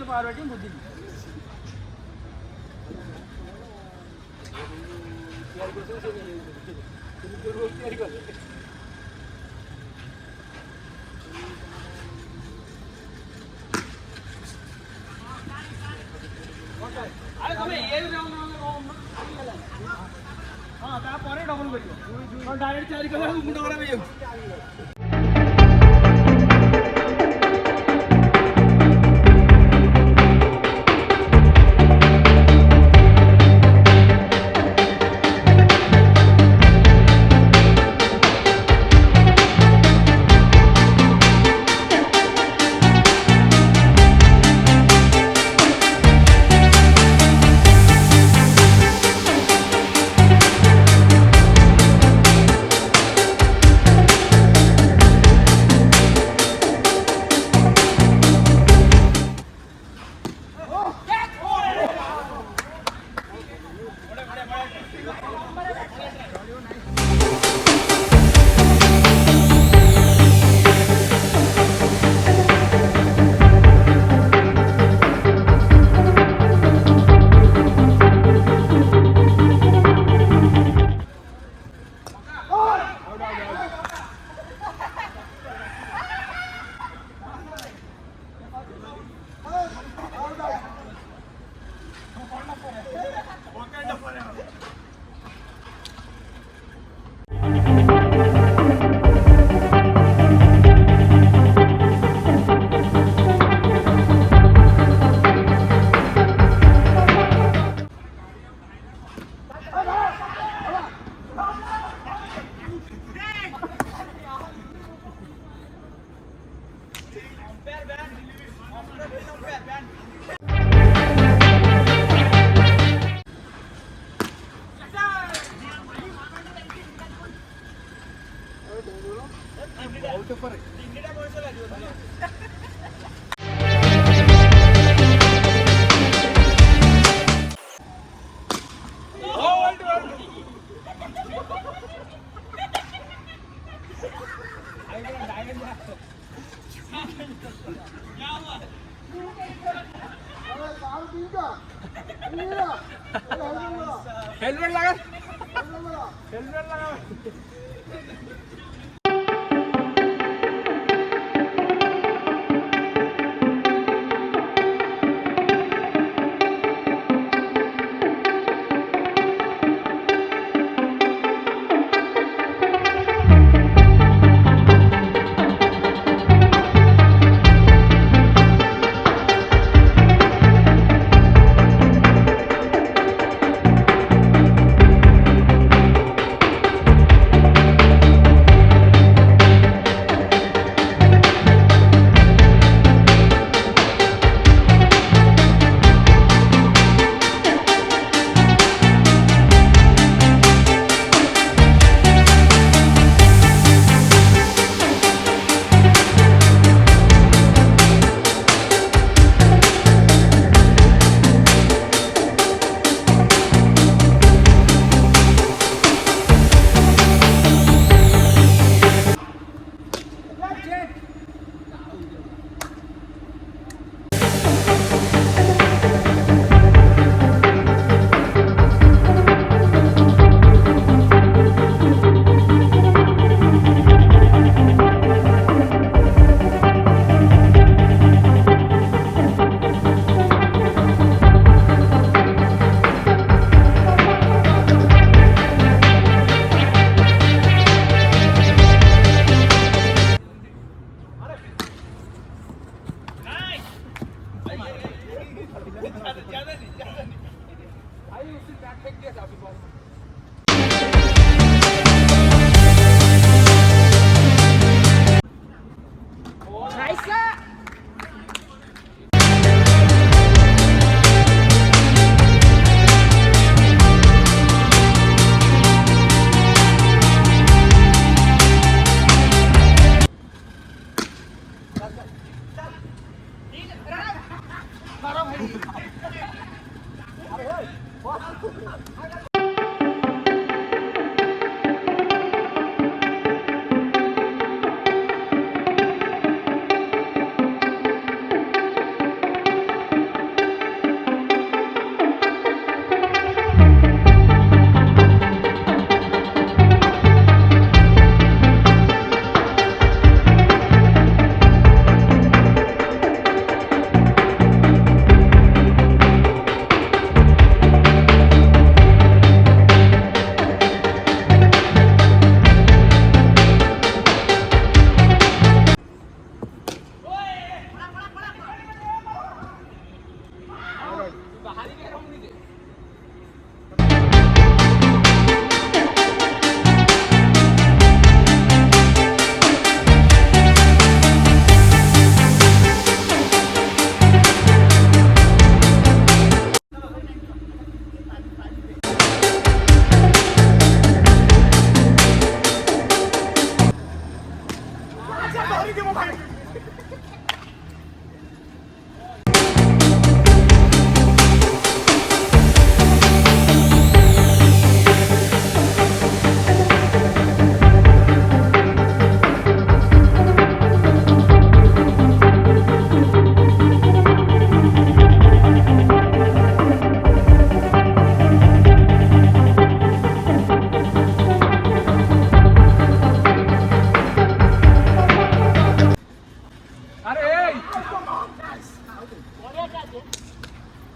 Power batting बुद्धि हाँ तापर डबल कर डायरेक्ट चारि कला मुंड खराब हो हेलमेट लगा हेलमेट लगा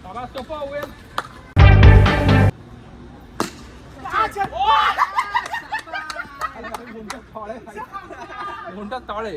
शाबाश टोपा हुए घंटा तले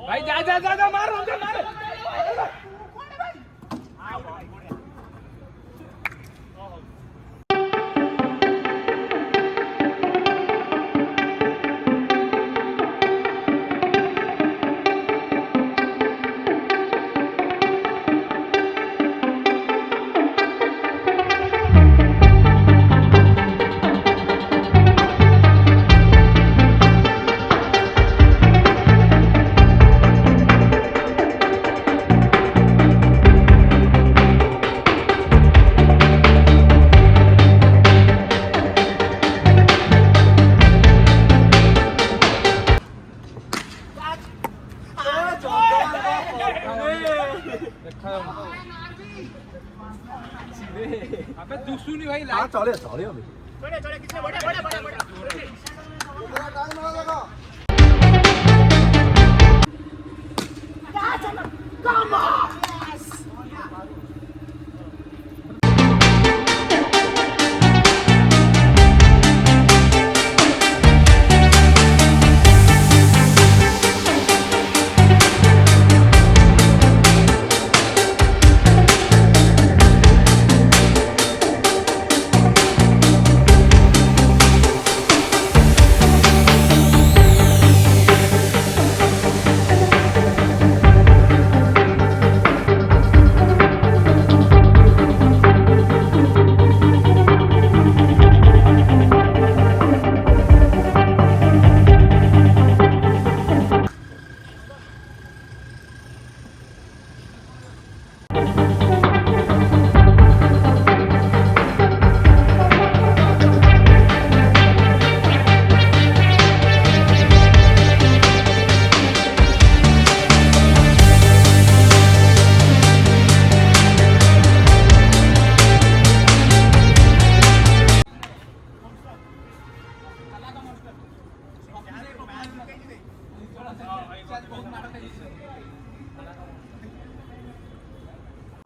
भाई जा जा जा जा मार अबे दुसुनी भाई लाइट चले चले अभी चले कितने बड़े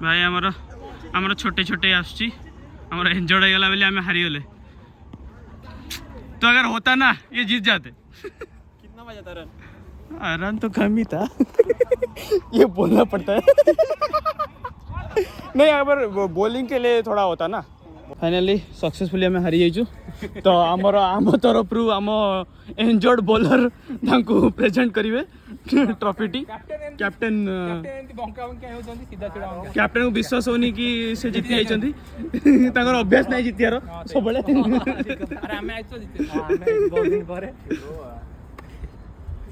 भाई आमर छोटे छोटे आसुची आमर एंजॉय हो गला बोली आम हारी गले तो अगर होता ना ये जीत जाते। कितना बजा था रन रन तो कम ही था ये बोलना पड़ता है नहीं अगर बॉलिंग के लिए थोड़ा होता ना। फाइनली सक्सेसफुली आम हारी जाइछु तो आमर आम तरफ रु आम एंजॉयड बॉलर तांको प्रेजेंट करिवे ट्रॉफीटी कैप्टेन कैप्टेन को विश्वास होनी कि से जीति जाइछंती तांकर अभ्यास नहीं जीतियार सब बेले अरे हमें आज तो जीते हमें बहुत दिन पर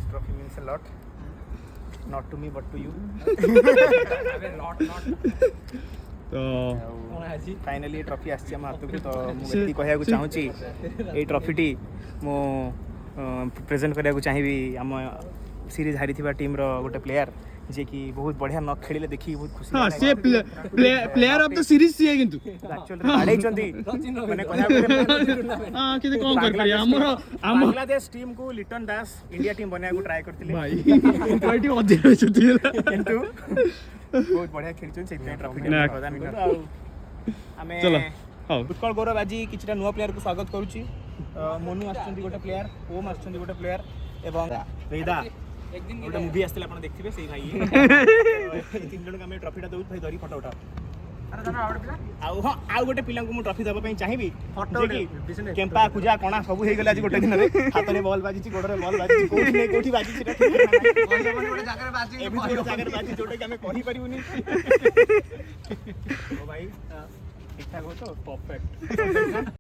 trophy means a lot not to me but to you अबे लॉट तो फाइनली ट्रॉफी आसी आम हाथ को तो मुझे कहया चाहूँगी ये ट्रॉफीटी मु प्रेजेंट करने को चाहिए आम सीरीज हारी थिबा टीम रो गोटे प्लेयर जे कि बहुत बढ़िया न खेलिले देखि बहुत खुशी हां से प्लेयर ऑफ द सीरीज से किंतु एक्चुअली हाडै चंदी माने कहया हां किते कोन कर पारी हमर बांग्लादेश टीम को लिटन दास इंडिया टीम बनाया को ट्राई करथिले भाई क्वालिटी अधिक होती किंतु बहुत बढ़िया खेलछन से ट्रॉफी प्रदान कर हमें चलो हां उत्कल गौरव आज किछटा नुवा प्लेयर को स्वागत करूची मोनू आछंती गोटे प्लेयर ओम आछंती गोटे प्लेयर एवं वेदा एक दिन गोटे मूवी आस्ते आपण देखथिबे सेही भाई तीन जण हम ट्रॉफीटा दउ भाई धरी फोटो उठा अरे दादा आउट पिला हां आउ गोटे पिला को मु ट्रॉफी दबा पई चाहिबी फोटो केम्पा कुजा कोना सब हे गेला आज गोटे दिन रे हाथ रे बॉल बाजिची गोड़ रे बॉल बाजिची कोठी नै कोठी बाजिची सेटा ठीक नै कोई मन गोटे जागर बाजी गोटे जागर बाजी जोटे कि हमें कहि परिबुनी ओ भाई ठीक ठाक हो तो परफेक्ट